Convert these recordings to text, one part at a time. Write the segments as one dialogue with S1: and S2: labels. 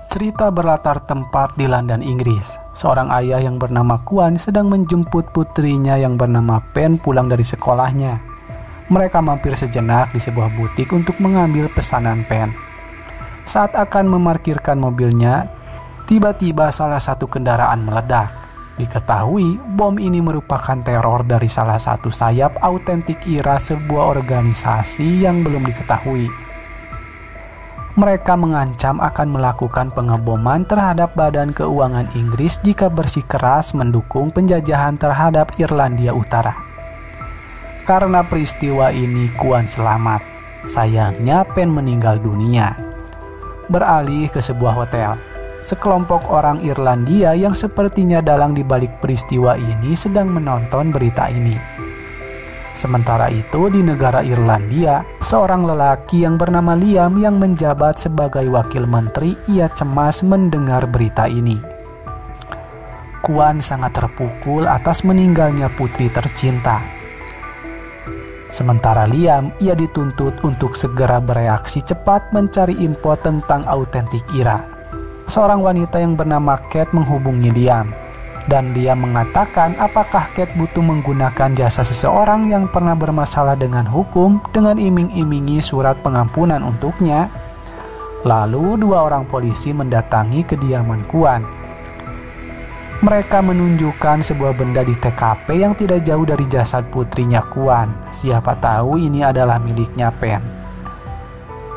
S1: Cerita berlatar tempat di London, Inggris. Seorang ayah yang bernama Kuan sedang menjemput putrinya yang bernama Pen pulang dari sekolahnya. Mereka mampir sejenak di sebuah butik untuk mengambil pesanan Pen. Saat akan memarkirkan mobilnya, tiba-tiba salah satu kendaraan meledak. Diketahui bom ini merupakan teror dari salah satu sayap autentik IRA, sebuah organisasi yang belum diketahui. Mereka mengancam akan melakukan pengeboman terhadap badan keuangan Inggris jika bersikeras mendukung penjajahan terhadap Irlandia Utara. Karena peristiwa ini Kuan selamat. Sayangnya Pen meninggal dunia. Beralih ke sebuah hotel. Sekelompok orang Irlandia yang sepertinya dalang di balik peristiwa ini sedang menonton berita ini. Sementara itu di negara Irlandia, seorang lelaki yang bernama Liam yang menjabat sebagai wakil menteri, ia cemas mendengar berita ini. Kuan sangat terpukul atas meninggalnya putri tercinta. Sementara Liam, ia dituntut untuk segera bereaksi cepat mencari info tentang autentik IRA. Seorang wanita yang bernama Kate menghubungi Liam. Dan dia mengatakan apakah Kate butuh menggunakan jasa seseorang yang pernah bermasalah dengan hukum dengan iming-imingi surat pengampunan untuknya. Lalu dua orang polisi mendatangi kediaman Kuan. Mereka menunjukkan sebuah benda di TKP yang tidak jauh dari jasad putrinya Kuan. Siapa tahu ini adalah miliknya Pen.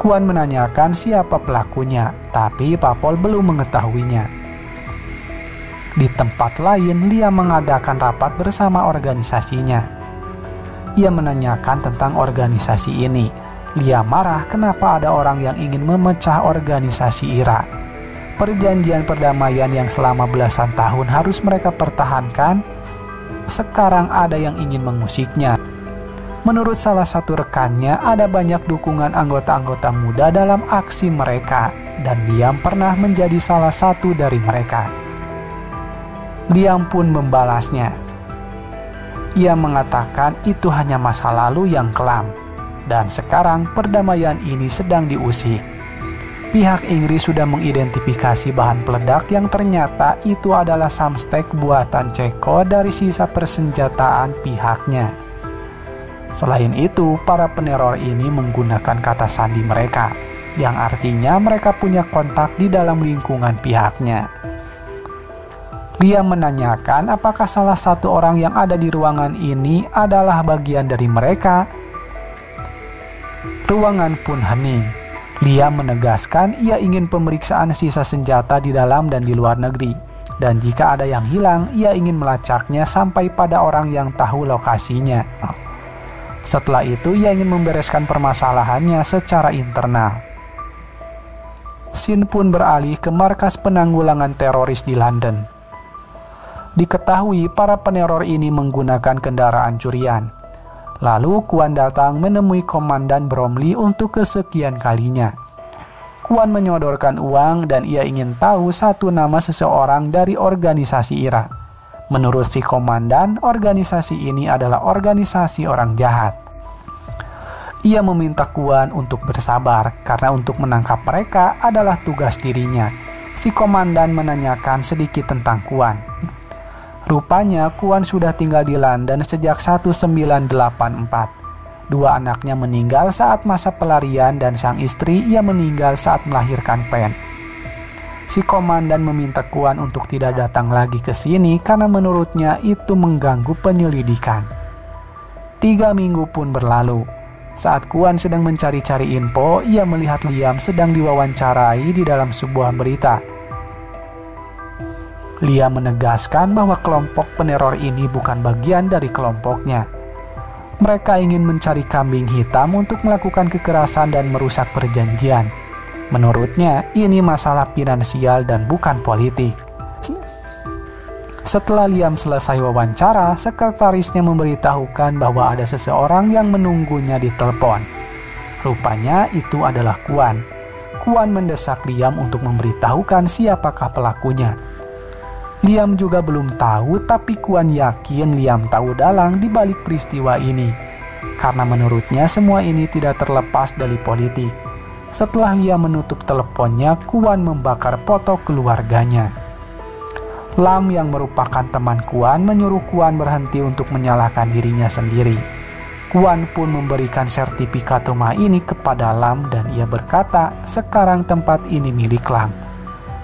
S1: Kuan menanyakan siapa pelakunya, tapi Papol belum mengetahuinya. Di tempat lain, Liam mengadakan rapat bersama organisasinya. Ia menanyakan tentang organisasi ini. Liam marah kenapa ada orang yang ingin memecah organisasi IRA. Perjanjian perdamaian yang selama belasan tahun harus mereka pertahankan, sekarang ada yang ingin mengusiknya. Menurut salah satu rekannya, ada banyak dukungan anggota-anggota muda dalam aksi mereka, dan Liam pernah menjadi salah satu dari mereka. Liam pun membalasnya. Ia mengatakan itu hanya masa lalu yang kelam, dan sekarang perdamaian ini sedang diusik. Pihak Inggris sudah mengidentifikasi bahan peledak yang ternyata itu adalah samstek buatan Ceko dari sisa persenjataan pihaknya. Selain itu, para peneror ini menggunakan kata sandi mereka, yang artinya mereka punya kontak di dalam lingkungan pihaknya. Dia menanyakan apakah salah satu orang yang ada di ruangan ini adalah bagian dari mereka. Ruangan pun hening. Dia menegaskan ia ingin pemeriksaan sisa senjata di dalam dan di luar negeri. Dan jika ada yang hilang, ia ingin melacaknya sampai pada orang yang tahu lokasinya. Setelah itu, ia ingin membereskan permasalahannya secara internal. Scene pun beralih ke markas penanggulangan teroris di London. Diketahui para peneror ini menggunakan kendaraan curian. Lalu Kuan datang menemui Komandan Bromley untuk kesekian kalinya. Kuan menyodorkan uang dan ia ingin tahu satu nama seseorang dari organisasi IRA. Menurut si komandan, organisasi ini adalah organisasi orang jahat. Ia meminta Kuan untuk bersabar karena untuk menangkap mereka adalah tugas dirinya. Si komandan menanyakan sedikit tentang Kuan. Rupanya Kuan sudah tinggal di London sejak 1984. Dua anaknya meninggal saat masa pelarian dan sang istri ia meninggal saat melahirkan Pen. Si komandan meminta Kuan untuk tidak datang lagi ke sini karena menurutnya itu mengganggu penyelidikan. 3 minggu pun berlalu. Saat Kuan sedang mencari-cari info, ia melihat Liam sedang diwawancarai di dalam sebuah berita. Liam menegaskan bahwa kelompok peneror ini bukan bagian dari kelompoknya. Mereka ingin mencari kambing hitam untuk melakukan kekerasan dan merusak perjanjian. Menurutnya, ini masalah finansial dan bukan politik. Setelah Liam selesai wawancara, sekretarisnya memberitahukan bahwa ada seseorang yang menunggunya di telepon. Rupanya itu adalah Kuan. Kuan mendesak Liam untuk memberitahukan siapakah pelakunya. Liam juga belum tahu, tapi Kuan yakin Liam tahu dalang di balik peristiwa ini. Karena menurutnya semua ini tidak terlepas dari politik. Setelah Liam menutup teleponnya, Kuan membakar foto keluarganya. Lam yang merupakan teman Kuan menyuruh Kuan berhenti untuk menyalahkan dirinya sendiri. Kuan pun memberikan sertifikat rumah ini kepada Lam dan ia berkata, sekarang tempat ini milik Lam.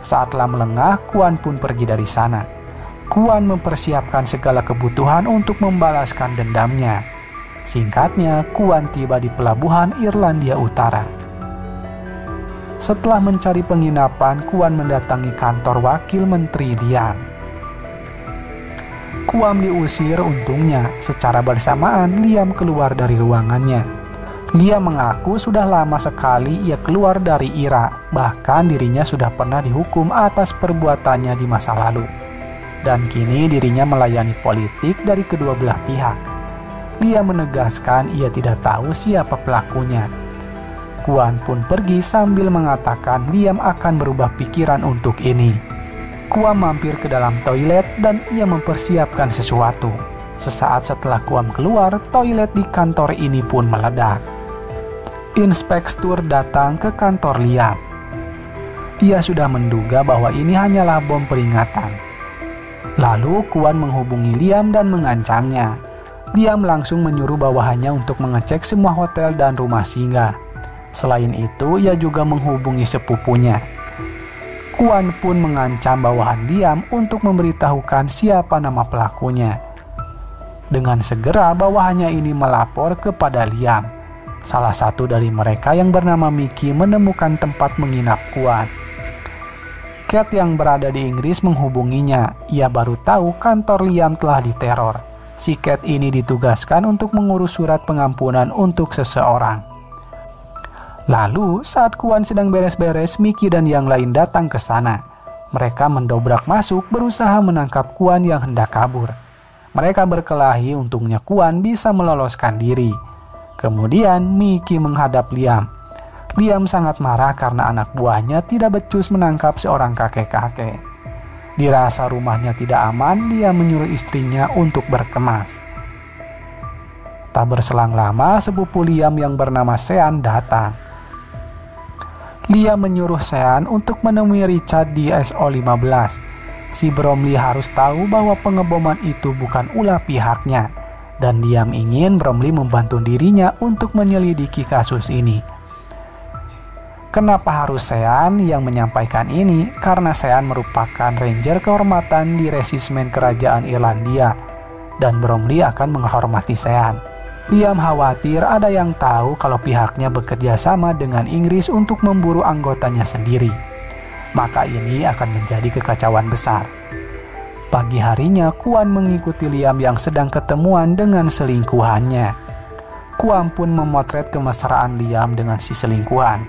S1: Saat Lam lengah, Kuan pun pergi dari sana. Kuan mempersiapkan segala kebutuhan untuk membalaskan dendamnya. Singkatnya, Kuan tiba di pelabuhan Irlandia Utara. Setelah mencari penginapan, Kuan mendatangi kantor wakil menteri Liam. Kuan diusir, untungnya secara bersamaan Liam keluar dari ruangannya. Liam mengaku sudah lama sekali ia keluar dari Irak, bahkan dirinya sudah pernah dihukum atas perbuatannya di masa lalu. Dan kini dirinya melayani politik dari kedua belah pihak. Liam menegaskan ia tidak tahu siapa pelakunya. Kuan pun pergi sambil mengatakan Liam akan berubah pikiran untuk ini. Kuan mampir ke dalam toilet dan ia mempersiapkan sesuatu. Sesaat setelah Kuan keluar, toilet di kantor ini pun meledak. Inspektur datang ke kantor Liam. Ia sudah menduga bahwa ini hanyalah bom peringatan. Lalu Kuan menghubungi Liam dan mengancamnya. Liam langsung menyuruh bawahannya untuk mengecek semua hotel dan rumah singgah. Selain itu, ia juga menghubungi sepupunya. Kuan pun mengancam bawahan Liam untuk memberitahukan siapa nama pelakunya. Dengan segera, bawahannya ini melapor kepada Liam. Salah satu dari mereka yang bernama Mickey menemukan tempat menginap Kuan. Kate yang berada di Inggris menghubunginya. Ia baru tahu kantor Liam telah diteror. Si Kate ini ditugaskan untuk mengurus surat pengampunan untuk seseorang. Lalu, saat Kuan sedang beres-beres, Mickey dan yang lain datang ke sana. Mereka mendobrak masuk, berusaha menangkap Kuan yang hendak kabur. Mereka berkelahi, untungnya Kuan bisa meloloskan diri. Kemudian, Mickey menghadap Liam. Liam sangat marah karena anak buahnya tidak becus menangkap seorang kakek-kakek. Dirasa rumahnya tidak aman, dia menyuruh istrinya untuk berkemas. Tak berselang lama, sepupu Liam yang bernama Sean datang. Liam menyuruh Sean untuk menemui Richard di SO-15. Si Bromley harus tahu bahwa pengeboman itu bukan ulah pihaknya, dan Liam ingin Bromley membantu dirinya untuk menyelidiki kasus ini. Kenapa harus Sean yang menyampaikan ini? Karena Sean merupakan ranger kehormatan di resismen kerajaan Irlandia, dan Bromley akan menghormati Sean. Liam khawatir ada yang tahu kalau pihaknya bekerja sama dengan Inggris untuk memburu anggotanya sendiri. Maka ini akan menjadi kekacauan besar. Pagi harinya, Kuan mengikuti Liam yang sedang ketemuan dengan selingkuhannya. Kuan pun memotret kemesraan Liam dengan si selingkuhan.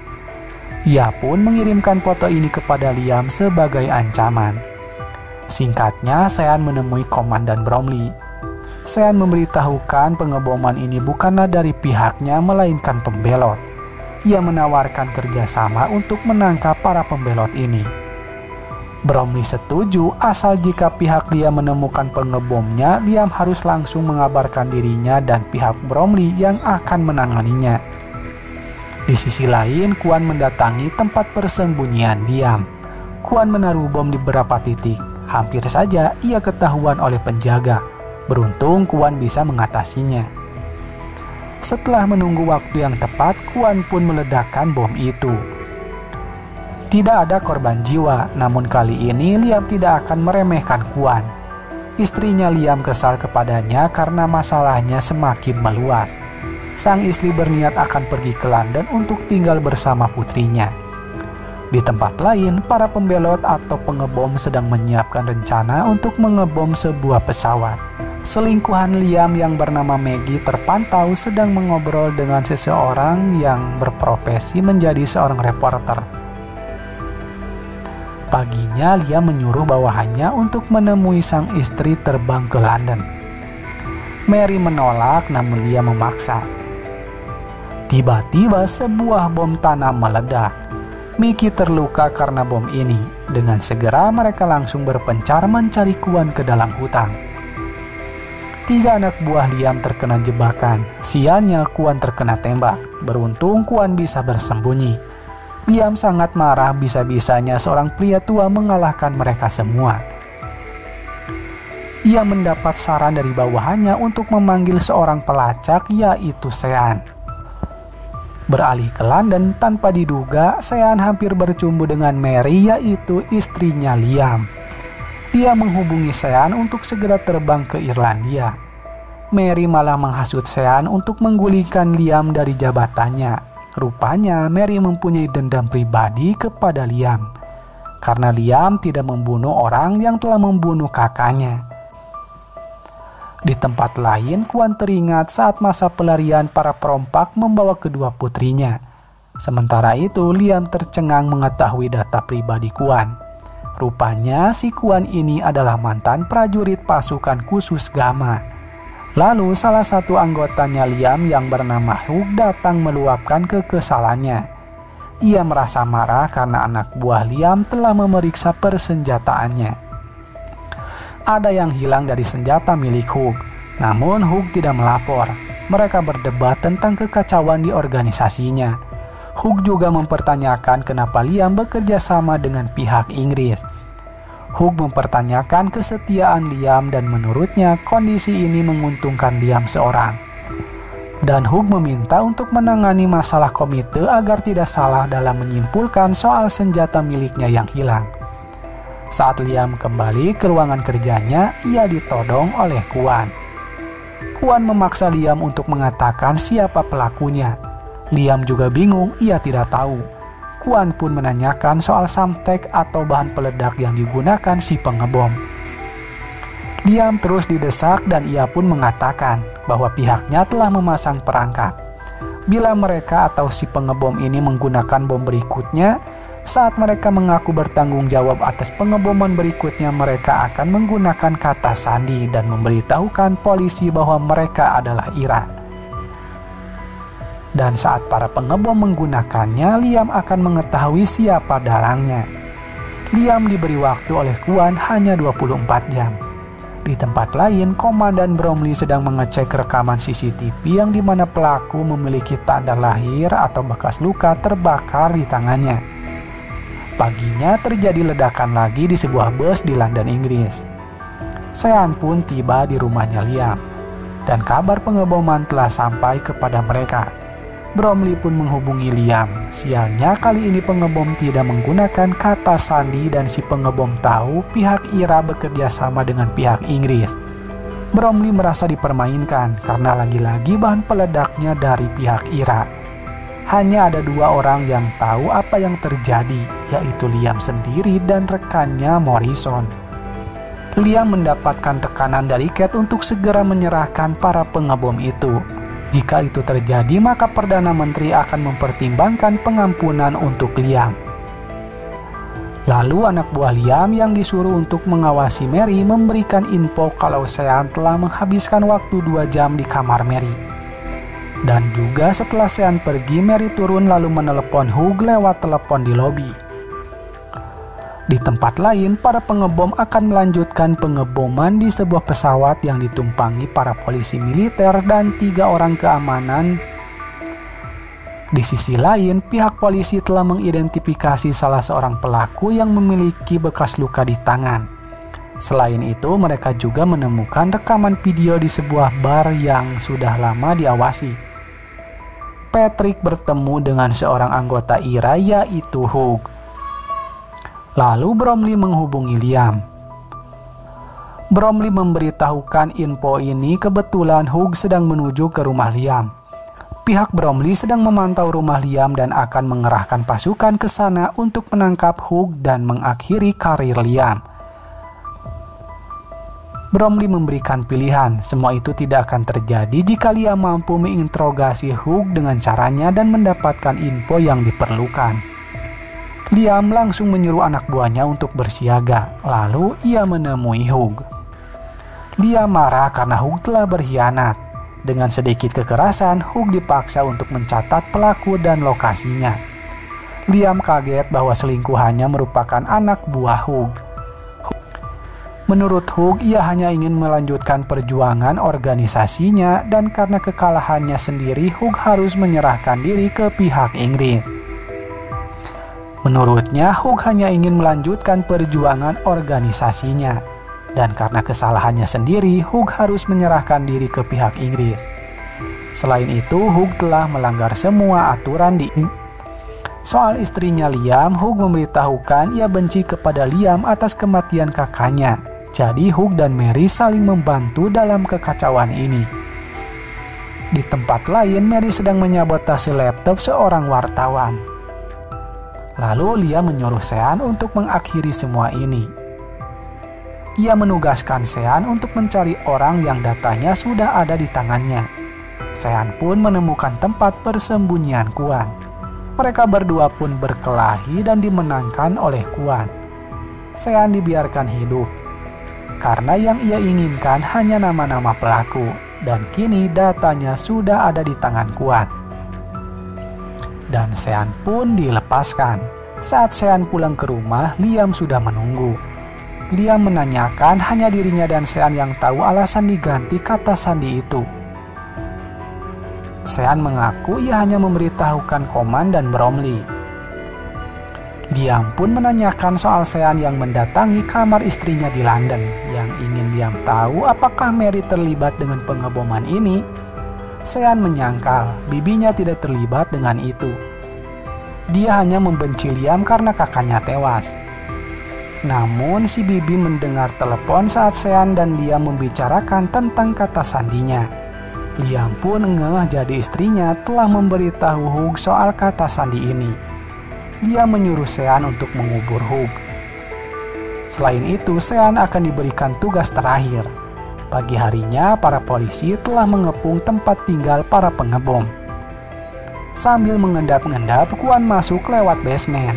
S1: Ia pun mengirimkan foto ini kepada Liam sebagai ancaman. Singkatnya, Sean menemui Komandan Bromley. Sean memberitahukan pengeboman ini bukanlah dari pihaknya melainkan pembelot. Ia menawarkan kerjasama untuk menangkap para pembelot ini. Bromley setuju asal jika pihak Liam menemukan pengebomnya, Liam harus langsung mengabarkan dirinya dan pihak Bromley yang akan menanganinya. Di sisi lain, Kuan mendatangi tempat persembunyian Liam. Kuan menaruh bom di beberapa titik. Hampir saja ia ketahuan oleh penjaga. Beruntung Kuan bisa mengatasinya. Setelah menunggu waktu yang tepat, Kuan pun meledakkan bom itu. Tidak ada korban jiwa, namun kali ini Liam tidak akan meremehkan Kuan. Istrinya Liam kesal kepadanya karena masalahnya semakin meluas. Sang istri berniat akan pergi ke London untuk tinggal bersama putrinya. Di tempat lain, para pembelot atau pengebom sedang menyiapkan rencana untuk mengebom sebuah pesawat. Selingkuhan Liam yang bernama Maggie terpantau sedang mengobrol dengan seseorang yang berprofesi menjadi seorang reporter. Paginya, Liam menyuruh bawahannya untuk menemui sang istri terbang ke London. Mary menolak, namun Liam memaksa. Tiba-tiba sebuah bom tanam meledak. Mickey terluka karena bom ini. Dengan segera mereka langsung berpencar mencari Kuan ke dalam hutan. 3 anak buah Liam terkena jebakan. Sialnya Kuan terkena tembak. Beruntung Kuan bisa bersembunyi. Liam sangat marah bisa-bisanya seorang pria tua mengalahkan mereka semua. Ia mendapat saran dari bawahannya untuk memanggil seorang pelacak, yaitu Sean. Beralih ke London, tanpa diduga Sean hampir bercumbu dengan Mary, yaitu istrinya Liam. Ia menghubungi Sean untuk segera terbang ke Irlandia. Mary malah menghasut Sean untuk menggulingkan Liam dari jabatannya. Rupanya Mary mempunyai dendam pribadi kepada Liam, karena Liam tidak membunuh orang yang telah membunuh kakaknya. Di tempat lain, Kwan teringat saat masa pelarian para perompak membawa kedua putrinya. Sementara itu, Liam tercengang mengetahui data pribadi Kwan. Rupanya si Kwan ini adalah mantan prajurit pasukan khusus Gamma. Lalu salah satu anggotanya Liam yang bernama Hugh datang meluapkan kekesalannya. Ia merasa marah karena anak buah Liam telah memeriksa persenjataannya. Ada yang hilang dari senjata milik Hugh, namun Hugh tidak melapor. Mereka berdebat tentang kekacauan di organisasinya. Hugh juga mempertanyakan kenapa Liam bekerja sama dengan pihak Inggris. Hugh mempertanyakan kesetiaan Liam dan menurutnya kondisi ini menguntungkan Liam seorang. Dan Hugh meminta untuk menangani masalah komite agar tidak salah dalam menyimpulkan soal senjata miliknya yang hilang. Saat Liam kembali ke ruangan kerjanya, ia ditodong oleh Kwan. Kwan memaksa Liam untuk mengatakan siapa pelakunya. Liam juga bingung, ia tidak tahu. Kwan pun menanyakan soal samtek atau bahan peledak yang digunakan si pengebom. Liam terus didesak dan ia pun mengatakan bahwa pihaknya telah memasang perangkap. Bila mereka atau si pengebom ini menggunakan bom berikutnya, saat mereka mengaku bertanggung jawab atas pengeboman berikutnya, mereka akan menggunakan kata sandi dan memberitahukan polisi bahwa mereka adalah Ira. Dan saat para pengebom menggunakannya, Liam akan mengetahui siapa dalangnya. Liam diberi waktu oleh Kwan hanya 24 jam. Di tempat lain, Komandan Bromley sedang mengecek rekaman CCTV yang dimana pelaku memiliki tanda lahir atau bekas luka terbakar di tangannya. Paginya terjadi ledakan lagi di sebuah bus di London, Inggris. Sean pun tiba di rumahnya Liam, dan kabar pengeboman telah sampai kepada mereka. Bromley pun menghubungi Liam. Sialnya kali ini pengebom tidak menggunakan kata sandi dan si pengebom tahu pihak Ira bekerja sama dengan pihak Inggris. Bromley merasa dipermainkan karena lagi-lagi bahan peledaknya dari pihak Ira. Hanya ada dua orang yang tahu apa yang terjadi, yaitu Liam sendiri dan rekannya Morrison. Liam mendapatkan tekanan dari Kate untuk segera menyerahkan para pengebom itu. Jika itu terjadi, maka Perdana Menteri akan mempertimbangkan pengampunan untuk Liam. Lalu anak buah Liam yang disuruh untuk mengawasi Mary memberikan info kalau Sean telah menghabiskan waktu 2 jam di kamar Mary. Dan juga setelah Sean pergi, Mary turun lalu menelepon Hugh lewat telepon di lobi. Di tempat lain, para pengebom akan melanjutkan pengeboman di sebuah pesawat yang ditumpangi para polisi militer dan 3 orang keamanan. Di sisi lain, pihak polisi telah mengidentifikasi salah seorang pelaku yang memiliki bekas luka di tangan. Selain itu, mereka juga menemukan rekaman video di sebuah bar yang sudah lama diawasi. Patrick bertemu dengan seorang anggota Ira, yaitu Hugh. Lalu Bromley menghubungi Liam. Bromley memberitahukan info ini kebetulan Hugh sedang menuju ke rumah Liam. Pihak Bromley sedang memantau rumah Liam dan akan mengerahkan pasukan ke sana untuk menangkap Hugh dan mengakhiri karir Liam. Bromley memberikan pilihan, semua itu tidak akan terjadi jika Liam mampu menginterogasi Hugh dengan caranya dan mendapatkan info yang diperlukan. Liam langsung menyuruh anak buahnya untuk bersiaga, lalu ia menemui Hugh. Liam marah karena Hugh telah berkhianat. Dengan sedikit kekerasan, Hugh dipaksa untuk mencatat pelaku dan lokasinya. Liam kaget bahwa selingkuhannya merupakan anak buah Hugh. Menurut Hugh, ia hanya ingin melanjutkan perjuangan organisasinya dan karena kekalahannya sendiri, Hugh harus menyerahkan diri ke pihak Inggris. Menurutnya, Hugh hanya ingin melanjutkan perjuangan organisasinya. Dan karena kesalahannya sendiri, Hugh harus menyerahkan diri ke pihak Inggris. Selain itu, Hugh telah melanggar semua aturan di soal istrinya Liam. Hugh memberitahukan ia benci kepada Liam atas kematian kakaknya. Jadi Hugh dan Mary saling membantu dalam kekacauan ini. Di tempat lain, Mary sedang menyabotase laptop seorang wartawan. Lalu Liam menyuruh Sean untuk mengakhiri semua ini. Ia menugaskan Sean untuk mencari orang yang datanya sudah ada di tangannya. Sean pun menemukan tempat persembunyian Kwon. Mereka berdua pun berkelahi dan dimenangkan oleh Kwon. Sean dibiarkan hidup, karena yang ia inginkan hanya nama-nama pelaku, dan kini datanya sudah ada di tangan Kwon. Dan Sean pun dilepaskan. Saat Sean pulang ke rumah, Liam sudah menunggu. Liam menanyakan hanya dirinya dan Sean yang tahu alasan diganti kata sandi itu. Sean mengaku ia hanya memberitahukan Coman dan Bromley. Liam pun menanyakan soal Sean yang mendatangi kamar istrinya di London. Yang ingin Liam tahu apakah Mary terlibat dengan pengeboman ini. Sean menyangkal bibinya tidak terlibat dengan itu. Dia hanya membenci Liam karena kakaknya tewas. Namun si bibi mendengar telepon saat Sean dan Liam membicarakan tentang kata sandinya. Liam pun ngeh jadi istrinya telah memberitahu Hugh soal kata sandi ini. Liam menyuruh Sean untuk mengubur Hugh. Selain itu, Sean akan diberikan tugas terakhir. Pagi harinya, para polisi telah mengepung tempat tinggal para pengebom. Sambil mengendap-endap, Kwon masuk lewat basement.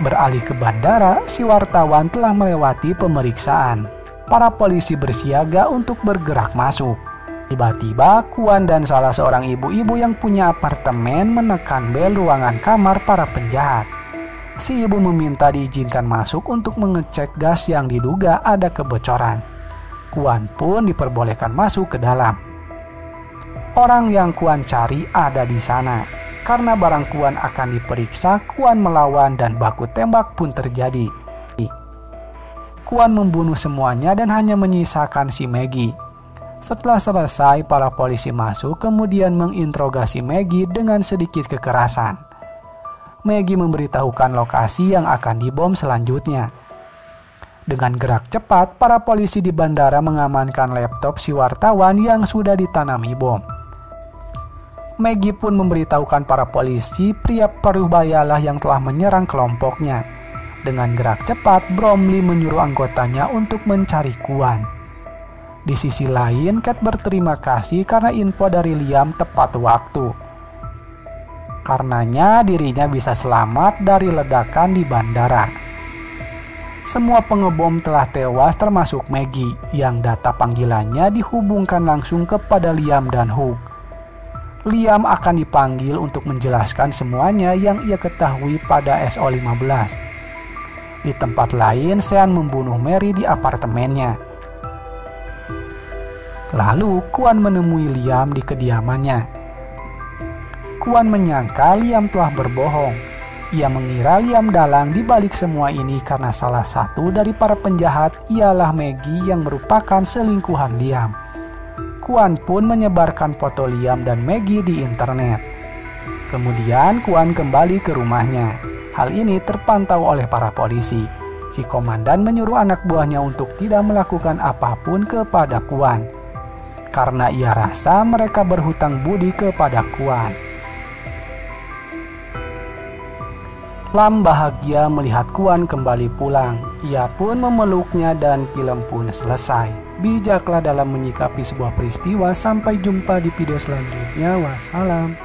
S1: Beralih ke bandara, si wartawan telah melewati pemeriksaan. Para polisi bersiaga untuk bergerak masuk. Tiba-tiba, Kwon dan salah seorang ibu-ibu yang punya apartemen menekan bel ruangan kamar para penjahat. Si ibu meminta diizinkan masuk untuk mengecek gas yang diduga ada kebocoran. Kwon pun diperbolehkan masuk ke dalam. Orang yang Kwon cari ada di sana. Karena barang Kwon akan diperiksa, Kwon melawan dan baku tembak pun terjadi. Kwon membunuh semuanya dan hanya menyisakan si Maggie. Setelah selesai, para polisi masuk kemudian menginterogasi Maggie dengan sedikit kekerasan. Maggie memberitahukan lokasi yang akan dibom selanjutnya. Dengan gerak cepat, para polisi di bandara mengamankan laptop si wartawan yang sudah ditanami bom. Maggie pun memberitahukan para polisi pria Paruhbayalah yang telah menyerang kelompoknya. Dengan gerak cepat, Bromley menyuruh anggotanya untuk mencari Kwon. Di sisi lain, Kat berterima kasih karena info dari Liam tepat waktu. Karenanya dirinya bisa selamat dari ledakan di bandara. Semua pengebom telah tewas termasuk Maggie, yang data panggilannya dihubungkan langsung kepada Liam dan Hugh. Liam akan dipanggil untuk menjelaskan semuanya yang ia ketahui pada SO-15. Di tempat lain, Sean membunuh Mary di apartemennya. Lalu, Kwon menemui Liam di kediamannya. Kwon menyangka Liam telah berbohong. Ia mengira Liam dalang di balik semua ini karena salah satu dari para penjahat ialah Maggie yang merupakan selingkuhan Liam. Kwon pun menyebarkan foto Liam dan Maggie di internet. Kemudian Kwon kembali ke rumahnya. Hal ini terpantau oleh para polisi. Si komandan menyuruh anak buahnya untuk tidak melakukan apapun kepada Kwon, karena ia rasa mereka berhutang budi kepada Kwon. Lam bahagia melihat Kwon kembali pulang. Ia pun memeluknya dan film pun selesai. Bijaklah dalam menyikapi sebuah peristiwa. Sampai jumpa di video selanjutnya. Wassalam.